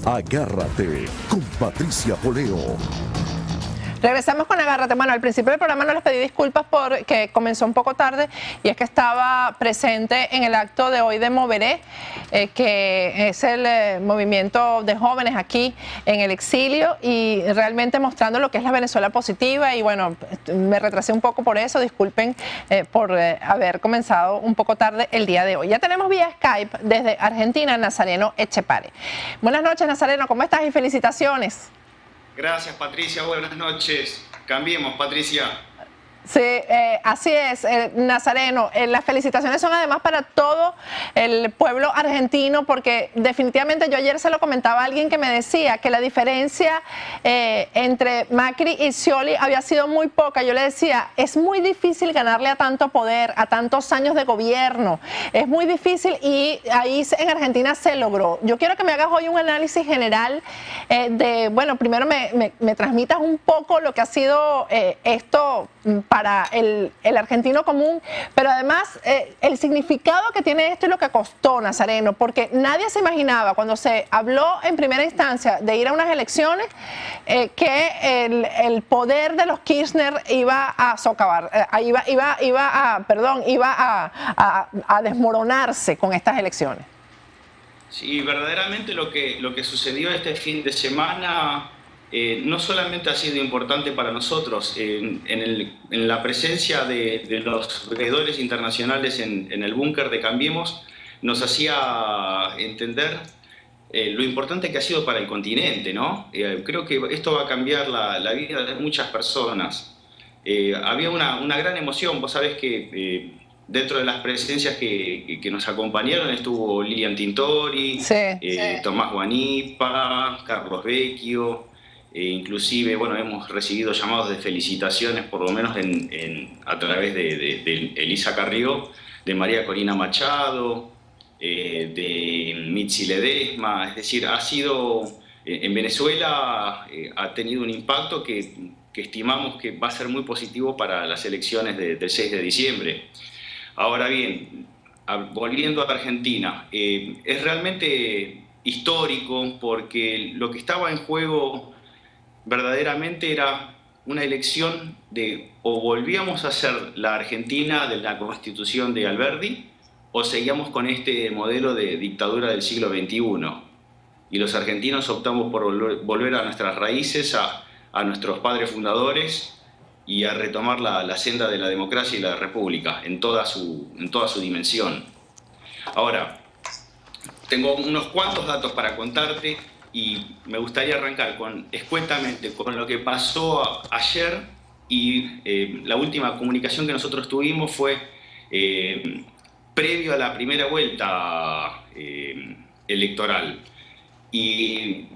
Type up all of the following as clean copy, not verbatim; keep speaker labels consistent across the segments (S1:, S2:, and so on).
S1: Agárrate con Patricia Poleo.
S2: Regresamos con Agárrate. Bueno, al principio del programa no les pedí disculpas porque comenzó un poco tarde y es que estaba presente en el acto de hoy de Moveré, que es el movimiento de jóvenes aquí en el exilio y realmente mostrando lo que es la Venezuela positiva y bueno, me retrasé un poco por eso, disculpen por haber comenzado un poco tarde el día de hoy. Ya tenemos vía Skype desde Argentina Nazareno Echepare. Buenas noches Nazareno, ¿cómo estás y felicitaciones?
S3: Gracias, Patricia. Buenas noches. Cambiemos, Patricia.
S2: Sí, así es, Nazareno. Las felicitaciones son además para todo el pueblo argentino, porque definitivamente yo ayer se lo comentaba a alguien que me decía que la diferencia entre Macri y Scioli había sido muy poca. Yo le decía, es muy difícil ganarle a tanto poder, a tantos años de gobierno. Es muy difícil y ahí en Argentina se logró. Yo quiero que me hagas hoy un análisis general de, bueno, primero me transmitas un poco lo que ha sido esto para el argentino común, pero además el significado que tiene esto y lo que costó, Nazareno, porque nadie se imaginaba cuando se habló en primera instancia de ir a unas elecciones que el poder de los Kirchner iba a socavar, iba a desmoronarse con estas elecciones.
S3: Sí, verdaderamente lo que sucedió este fin de semana no solamente ha sido importante para nosotros, en la presencia de los veedores internacionales en el búnker de Cambiemos, nos hacía entender lo importante que ha sido para el continente, ¿no? Creo que esto va a cambiar la vida de muchas personas. Había una gran emoción, vos sabés que dentro de las presencias que nos acompañaron estuvo Lilian Tintori,
S2: sí.
S3: Tomás Guanipa, Carlos Vecchio. Inclusive, bueno, hemos recibido llamados de felicitaciones, por lo menos a través de Elisa Carrió, de María Corina Machado, de Mitzi Ledesma. Es decir, ha sido, en Venezuela ha tenido un impacto que estimamos que va a ser muy positivo para las elecciones del 6 de diciembre. Ahora bien, volviendo a Argentina, es realmente histórico porque lo que estaba en juego verdaderamente era una elección de o volvíamos a ser la Argentina de la Constitución de Alberdi o seguíamos con este modelo de dictadura del siglo XXI. Y los argentinos optamos por volver a nuestras raíces, a nuestros padres fundadores y a retomar la senda de la democracia y la república en toda su dimensión. Ahora, tengo unos cuantos datos para contarte y me gustaría arrancar escuetamente con lo que pasó ayer y la última comunicación que nosotros tuvimos fue previo a la primera vuelta electoral. Y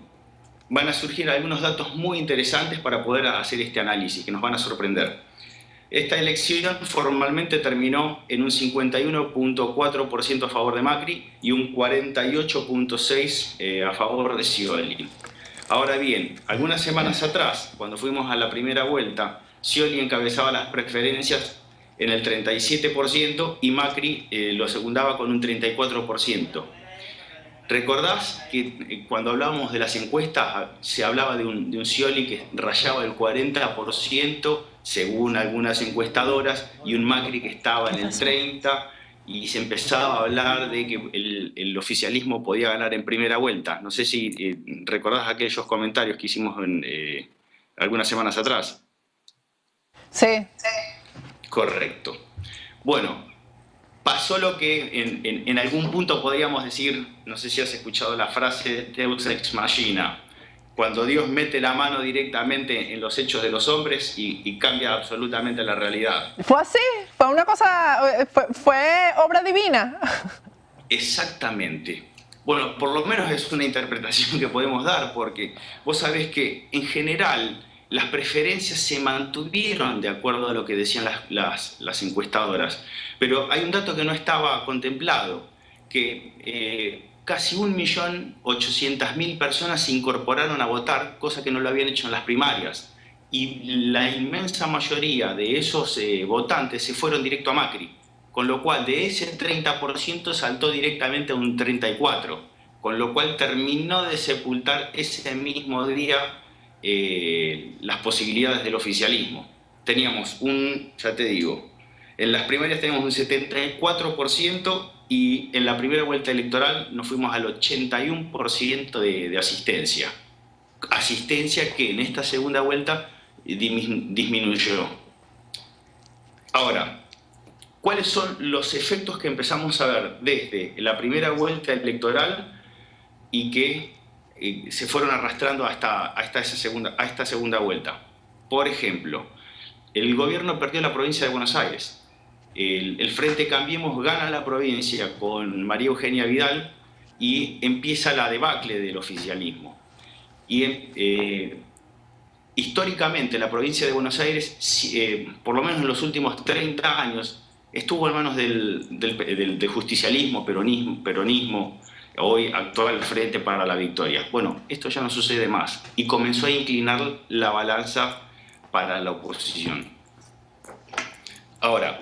S3: van a surgir algunos datos muy interesantes para poder hacer este análisis que nos van a sorprender. Esta elección formalmente terminó en un 51.4% a favor de Macri y un 48.6% a favor de Scioli. Ahora bien, algunas semanas atrás, cuando fuimos a la primera vuelta, Scioli encabezaba las preferencias en el 37% y Macri lo secundaba con un 34%. ¿Recordás que cuando hablábamos de las encuestas se hablaba de un Scioli que rayaba el 40% según algunas encuestadoras y un Macri que estaba en el 30% y se empezaba a hablar de que el oficialismo podía ganar en primera vuelta? No sé si recordás aquellos comentarios que hicimos algunas semanas atrás.
S2: Sí.
S3: Correcto. Bueno, pasó lo que en algún punto podríamos decir, no sé si has escuchado la frase Deus ex machina, cuando Dios mete la mano directamente en los hechos de los hombres y cambia absolutamente la realidad.
S2: ¿Fue así? ¿Fue una cosa, fue obra divina?
S3: Exactamente. Bueno, por lo menos es una interpretación que podemos dar, porque vos sabés que en general las preferencias se mantuvieron de acuerdo a lo que decían las encuestadoras. Pero hay un dato que no estaba contemplado, que casi 1.800.000 personas se incorporaron a votar, cosa que no lo habían hecho en las primarias. Y la inmensa mayoría de esos votantes se fueron directo a Macri, con lo cual de ese 30% saltó directamente a un 34%. con lo cual terminó de sepultar ese mismo día las posibilidades del oficialismo. Teníamos ya te digo, en las primarias teníamos un 74% y en la primera vuelta electoral nos fuimos al 81% de asistencia. Asistencia que en esta segunda vuelta disminuyó. Ahora, ¿cuáles son los efectos que empezamos a ver desde la primera vuelta electoral y que se fueron arrastrando hasta esta segunda vuelta? Por ejemplo, el gobierno perdió la provincia de Buenos Aires. El Frente Cambiemos gana la provincia con María Eugenia Vidal y empieza la debacle del oficialismo. Y históricamente la provincia de Buenos Aires, por lo menos en los últimos 30 años, estuvo en manos del justicialismo, peronismo, hoy actual Frente para la Victoria. Bueno, esto ya no sucede más y comenzó a inclinar la balanza para la oposición. Ahora,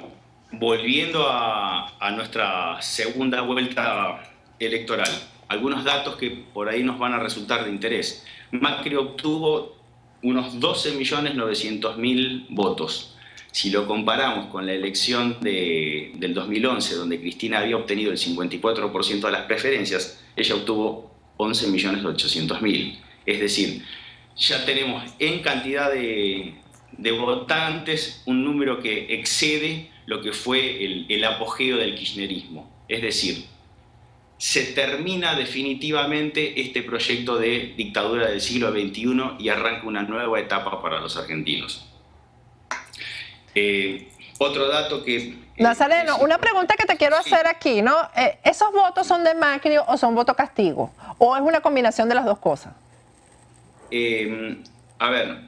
S3: volviendo a nuestra segunda vuelta electoral, algunos datos que por ahí nos van a resultar de interés. Macri obtuvo unos 12.900.000 votos. Si lo comparamos con la elección del 2011, donde Cristina había obtenido el 54% de las preferencias, ella obtuvo 11.800.000. Es decir, ya tenemos en cantidad de votantes un número que excede lo que fue el apogeo del kirchnerismo. Es decir, se termina definitivamente este proyecto de dictadura del siglo XXI y arranca una nueva etapa para los argentinos. Otro dato que...
S2: Nazareno, una pregunta que te quiero hacer aquí, ¿no? ¿Esos votos son de Macri o son voto castigo? ¿O es una combinación de las dos cosas?
S3: A ver,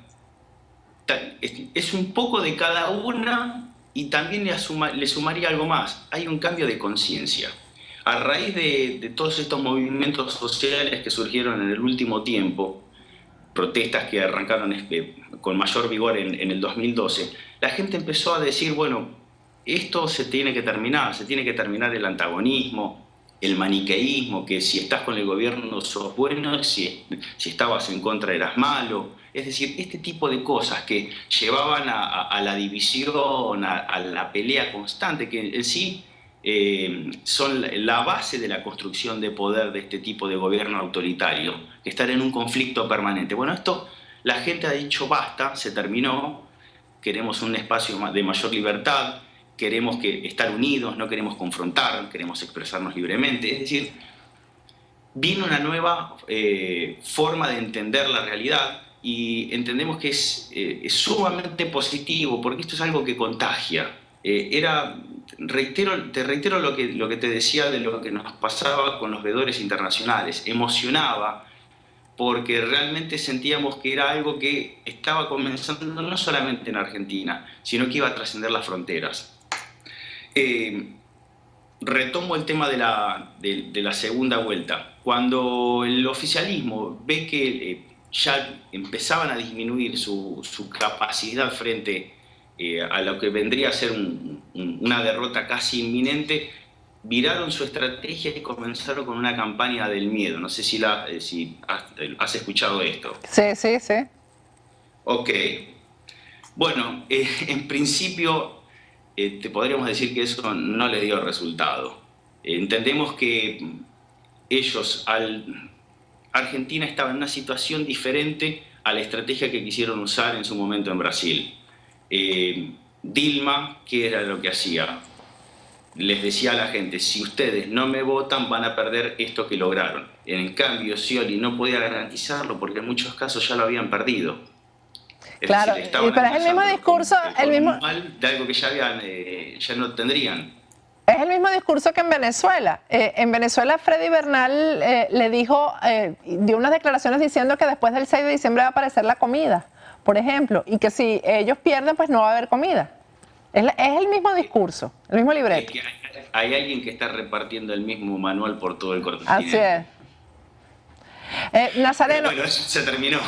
S3: es un poco de cada una y también le sumaría algo más. Hay un cambio de conciencia. A raíz de todos estos movimientos sociales que surgieron en el último tiempo, protestas que arrancaron con mayor vigor en el 2012, la gente empezó a decir, bueno, esto se tiene que terminar el antagonismo, el maniqueísmo, que si estás con el gobierno sos bueno, si estabas en contra eras malo. Es decir, este tipo de cosas que llevaban a la división, a la pelea constante, que en sí son la base de la construcción de poder de este tipo de gobierno autoritario, que estar en un conflicto permanente. Bueno, esto la gente ha dicho basta, se terminó, queremos un espacio de mayor libertad, queremos estar unidos, no queremos confrontar, queremos expresarnos libremente. Es decir, viene una nueva forma de entender la realidad y entendemos que es sumamente positivo, porque esto es algo que contagia. Te reitero lo que te decía de lo que nos pasaba con los veedores internacionales. Emocionaba porque realmente sentíamos que era algo que estaba comenzando no solamente en Argentina, sino que iba a trascender las fronteras. Retomo el tema de la segunda vuelta. Cuando el oficialismo ve que ya empezaban a disminuir su capacidad frente a lo que vendría a ser una derrota casi inminente, viraron su estrategia y comenzaron con una campaña del miedo. No sé si has escuchado esto.
S2: Sí, sí, sí.
S3: Ok. Bueno, en principio te podríamos decir que eso no le dio resultado. Entendemos que Argentina estaba en una situación diferente a la estrategia que quisieron usar en su momento en Brasil. Dilma, ¿qué era lo que hacía? Les decía a la gente, si ustedes no me votan van a perder esto que lograron. En cambio, Scioli no podía garantizarlo porque en muchos casos ya lo habían perdido.
S2: Claro, pero es el mismo discurso,
S3: de algo que ya no tendrían.
S2: Es el mismo discurso que en Venezuela. En Venezuela, Freddy Bernal le dio unas declaraciones diciendo que después del 6 de diciembre va a aparecer la comida, por ejemplo, y que si ellos pierden, pues no va a haber comida. Es el mismo discurso, el mismo libreto.
S3: Hay alguien que está repartiendo el mismo manual por todo el continente.
S2: Así es. Nazareno,
S3: bueno, se terminó.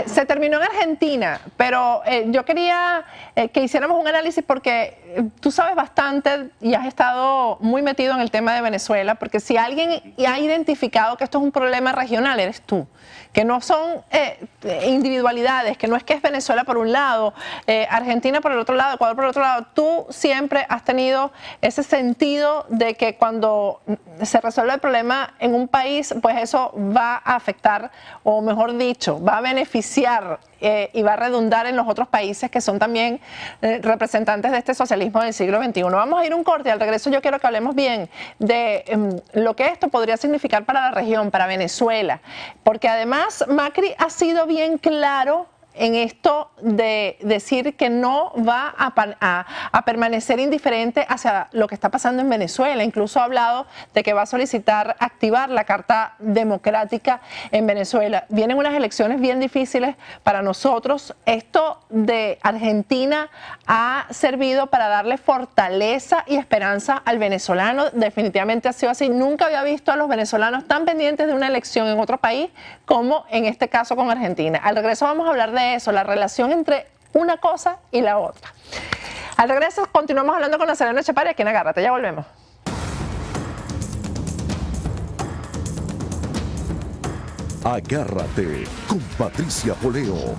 S2: Se terminó en Argentina, pero yo quería que hiciéramos un análisis porque tú sabes bastante y has estado muy metido en el tema de Venezuela, porque si alguien ha identificado que esto es un problema regional, eres tú. Que no son individualidades, que no es que es Venezuela por un lado, Argentina por el otro lado, Ecuador por el otro lado. Tú siempre has tenido ese sentido de que cuando se resuelve el problema en un país, pues eso va a afectar, o mejor dicho, va a beneficiar y va a redundar en los otros países que son también representantes de este socialismo del siglo XXI. Vamos a ir un corte, al regreso yo quiero que hablemos bien de lo que esto podría significar para la región, para Venezuela, porque además Macri ha sido bien claro en esto de decir que no va a permanecer indiferente hacia lo que está pasando en Venezuela. Incluso ha hablado de que va a solicitar activar la Carta Democrática en Venezuela. Vienen unas elecciones bien difíciles para nosotros. Esto de Argentina ha servido para darle fortaleza y esperanza al venezolano. Definitivamente ha sido así. Nunca había visto a los venezolanos tan pendientes de una elección en otro país como en este caso con Argentina. Al regreso vamos a hablar de eso, la relación entre una cosa y la otra. Al regreso continuamos hablando con Nazareno Echepare aquí en Agárrate, ya volvemos.
S1: Agárrate con Patricia Poleo.